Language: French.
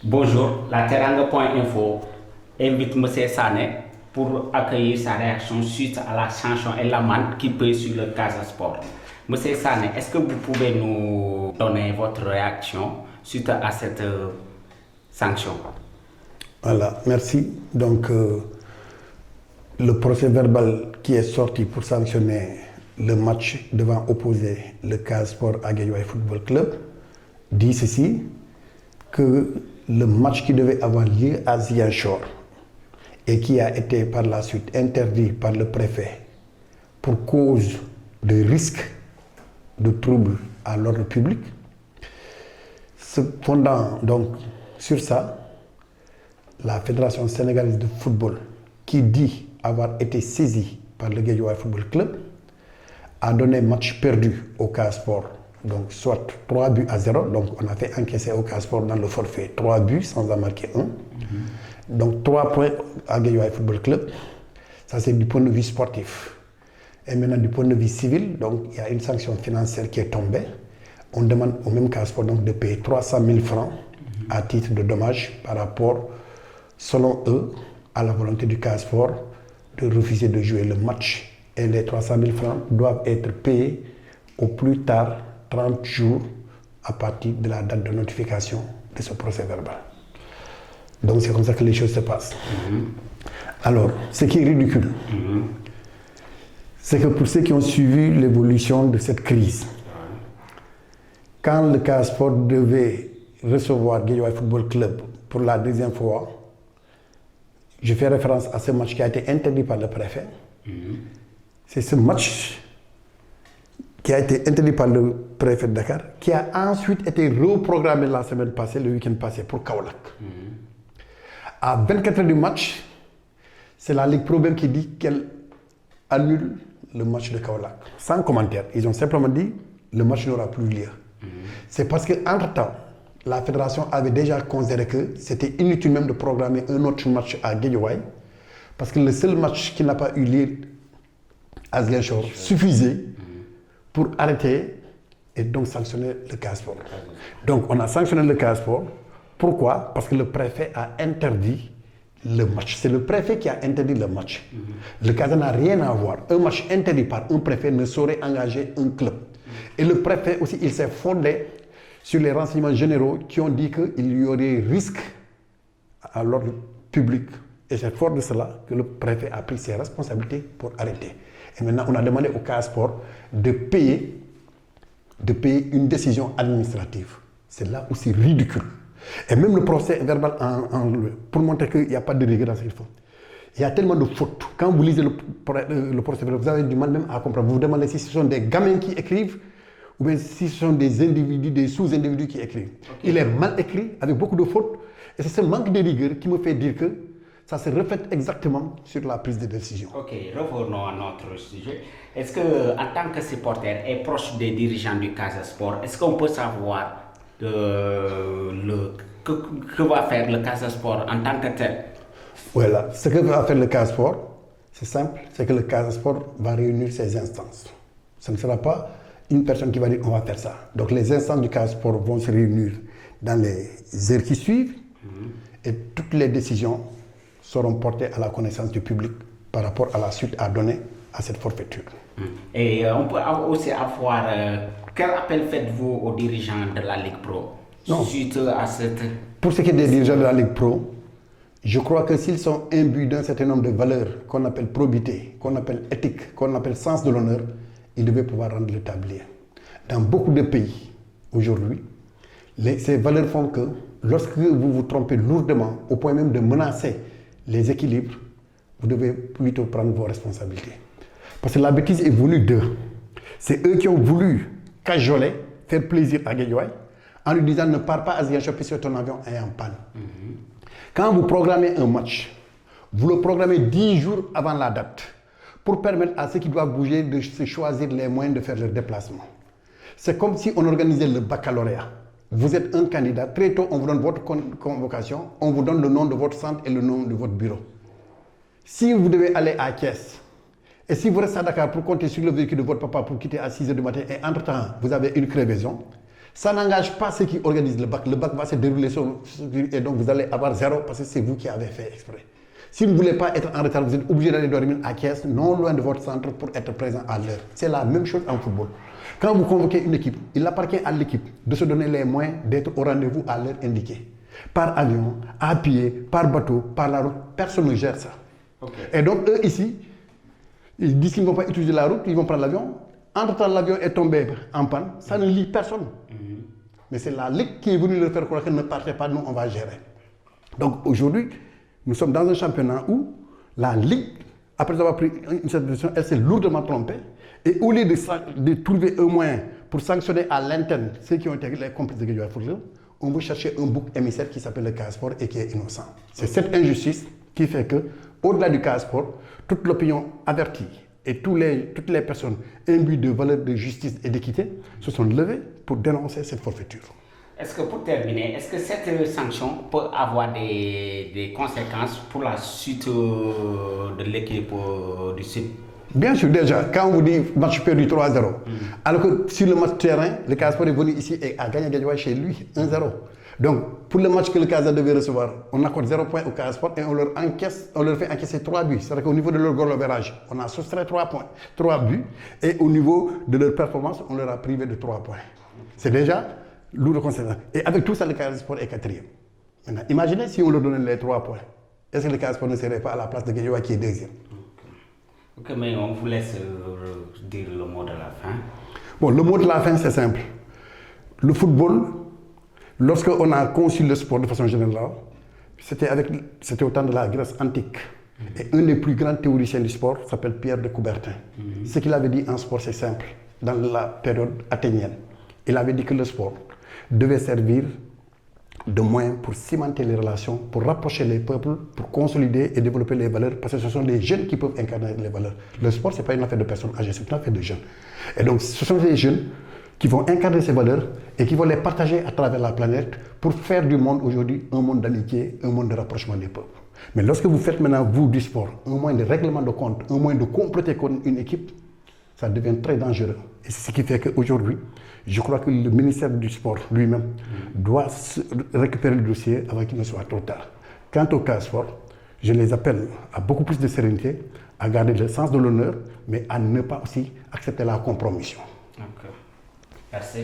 Bonjour, la Teranga.info invite M. Sané pour accueillir sa réaction suite à la sanction et l'amende qui pèse sur le Casa Sport. Monsieur Sané, est-ce que vous pouvez nous donner votre réaction suite à cette sanction? Voilà, merci. Donc, le procès verbal qui est sorti pour sanctionner le match devant opposer le Casa Sport à Guédiawaye Football Club dit ceci, que le match qui devait avoir lieu à Ziguinchor et qui a été par la suite interdit par le préfet pour cause de risque de troubles à l'ordre public, se fondant donc sur ça, la Fédération sénégalaise de football, qui dit avoir été saisie par le Guédiawaye Football Club, a donné match perdu au Casa Sport. Donc, soit 3 buts à 0. Donc, on a fait encaisser au Casa Sport dans le forfait 3 buts sans en marquer un. Donc, 3 points à Guédiawaye Football Club. Ça, c'est du point de vue sportif. Et maintenant, du point de vue civil, donc, il y a une sanction financière qui est tombée. On demande au même Casa Sport donc, de payer 300 000 francs à titre de dommage par rapport, selon eux, à la volonté du Casa Sport de refuser de jouer le match. Et les 300 000 francs doivent être payés au plus tard 30 jours à partir de la date de notification de ce procès verbal. Donc c'est comme ça que les choses se passent. Alors, ce qui est ridicule, c'est que pour ceux qui ont suivi l'évolution de cette crise, quand le Casa Sport devait recevoir Guédiawaye Football Club pour la deuxième fois, je fais référence à ce match qui a été interdit par le préfet. C'est ce match qui a été interdit par le préfet de Dakar, qui a ensuite été reprogrammé la semaine passée, le week-end passé, pour Kaolack. À 24 heures du match, c'est la Ligue Pro qui dit qu'elle annule le match de Kaolack. Sans commentaire. Ils ont simplement dit le match n'aura plus lieu. C'est parce qu'entre-temps, la fédération avait déjà considéré que c'était inutile même de programmer un autre match à Guédiawaye, parce que le seul match qui n'a pas eu lieu à Ziguinchor suffisait pour arrêter et donc sanctionner le Casa Sport. Donc on a sanctionné le Casa Sport. Pourquoi? Parce que le préfet a interdit le match. C'est le préfet qui a interdit le match. Le Casa n'a rien à voir. Un match interdit par un préfet ne saurait engager un club. Et le préfet aussi, il s'est fondé sur les renseignements généraux qui ont dit qu'il y aurait risque à l'ordre public. Et c'est fort de cela que le préfet a pris ses responsabilités pour arrêter. Et maintenant, on a demandé au Casa Sport de payer une décision administrative. C'est là où c'est ridicule. Et même le procès verbal, pour montrer qu'il n'y a pas de rigueur dans ce qu'il faut. Il y a tellement de fautes. Quand vous lisez le procès verbal, vous avez du mal même à comprendre. Vous vous demandez si ce sont des gamins qui écrivent ou bien si ce sont des individus, des sous-individus qui écrivent. Okay. Il est mal écrit, avec beaucoup de fautes. Et c'est ce manque de rigueur qui me fait dire que ça se reflète exactement sur la prise de décision. Ok, revenons à notre sujet. Est-ce que, en tant que supporter et proche des dirigeants du Casa Sport, est-ce qu'on peut savoir que va faire le Casa Sport en tant que tel? Voilà, ce que va faire le Casa Sport, c'est simple, c'est que le Casa Sport va réunir ses instances. Ce ne sera pas une personne qui va dire on va faire ça. Donc les instances du Casa Sport vont se réunir dans les heures qui suivent et toutes les décisions seront portées à la connaissance du public par rapport à la suite à donner à cette forfaiture. Et on peut aussi avoir, quel appel faites-vous aux dirigeants de la Ligue Pro suite à cette... Pour ce qui est des dirigeants de la Ligue Pro, je crois que s'ils sont imbus d'un certain nombre de valeurs qu'on appelle probité, qu'on appelle éthique, qu'on appelle sens de l'honneur, ils devaient pouvoir rendre le tablier. Dans beaucoup de pays, aujourd'hui, ces valeurs font que lorsque vous vous trompez lourdement, au point même de menacer les équilibres, vous devez plutôt prendre vos responsabilités. Parce que la bêtise est venue d'eux. C'est eux qui ont voulu cajoler, faire plaisir à Guédiawaye, en lui disant ne pars pas à Ziguinchor puisque ton avion est en panne. Quand vous programmez un match, vous le programmez 10 jours avant la date pour permettre à ceux qui doivent bouger de se choisir les moyens de faire leur déplacement. C'est comme si on organisait le baccalauréat. Vous êtes un candidat, très tôt on vous donne votre convocation, on vous donne le nom de votre centre et le nom de votre bureau. Si vous devez aller à Thiès, et si vous restez à Dakar pour compter sur le véhicule de votre papa pour quitter à 6 h du matin et entre-temps vous avez une crevaison, Ça n'engage pas ceux qui organisent le bac. Le bac va se dérouler et donc vous allez avoir 0 parce que c'est vous qui avez fait exprès. Si vous ne voulez pas être en retard, vous êtes obligé d'aller dormir à Thiès, non loin de votre centre pour être présent à l'heure. C'est la même chose en football. Quand vous convoquez une équipe, il appartient à l'équipe de se donner les moyens d'être au rendez-vous à l'heure indiquée. Par avion, à pied, par bateau, par la route, personne ne gère ça. Okay. Et donc eux ici, ils disent qu'ils ne vont pas utiliser la route, ils vont prendre l'avion. Entre-temps, l'avion est tombé en panne, ça ne lie personne. Mais c'est la Ligue qui est venue leur faire croire que ne partez pas, nous on va gérer. Donc aujourd'hui, nous sommes dans un championnat où la Ligue, après avoir pris une certaine décision, elle s'est lourdement trompée. Et au lieu de trouver un moyen pour sanctionner à l'interne ceux qui ont été les complices de Guédiawaye Football, on veut chercher un bouc émissaire qui s'appelle le Casport et qui est innocent. C'est cette injustice qui fait que, au-delà du Casport, toute l'opinion avertie et toutes les personnes imbues de valeurs de justice et d'équité se sont levées pour dénoncer cette forfaiture. Est-ce que pour terminer, est-ce que cette sanction peut avoir des conséquences pour la suite de l'équipe du Sud? Bien sûr, déjà, quand on vous dit match perdu 3-0, alors que sur le match terrain, le Casport est venu ici et a gagné Guédiawaye chez lui, 1-0. Donc, pour le match que le Casa devait recevoir, on accorde 0 points au Casport et on leur fait encaisser 3 buts. C'est-à-dire qu'au niveau de leur goal average, on a soustrait 3 buts, et au niveau de leur performance, on leur a privé de 3 points. C'est déjà lourd conséquence. Et avec tout ça, le Casport est 4e. Maintenant, imaginez si on leur donnait les 3 points. Est-ce que le Casport ne serait pas à la place de Guédiawaye qui est 2e? Ok, mais on vous laisse dire le mot de la fin. Bon, le mot de la fin, c'est simple. Le football, lorsqu'on a conçu le sport de façon générale, c'était au temps de la Grèce antique. Et un des plus grands théoriciens du sport s'appelle Pierre de Coubertin. Ce qu'il avait dit en sport, c'est simple. Dans la période athénienne, il avait dit que le sport devait servir de moyen pour cimenter les relations, pour rapprocher les peuples, pour consolider et développer les valeurs, parce que ce sont les jeunes qui peuvent incarner les valeurs. Le sport, ce n'est pas une affaire de personnes âgées, c'est une affaire de jeunes. Et donc, ce sont les jeunes qui vont incarner ces valeurs et qui vont les partager à travers la planète pour faire du monde aujourd'hui un monde d'amitié, un monde de rapprochement des peuples. Mais lorsque vous faites maintenant, vous, du sport, un moyen de règlement de compte, un moyen de compléter une équipe, ça devient très dangereux. Et c'est ce qui fait qu'aujourd'hui, je crois que le ministère du Sport lui-même doit récupérer le dossier avant qu'il ne soit trop tard. Quant au cas sport, je les appelle à beaucoup plus de sérénité, à garder le sens de l'honneur, mais à ne pas aussi accepter la compromission. Okay. Merci.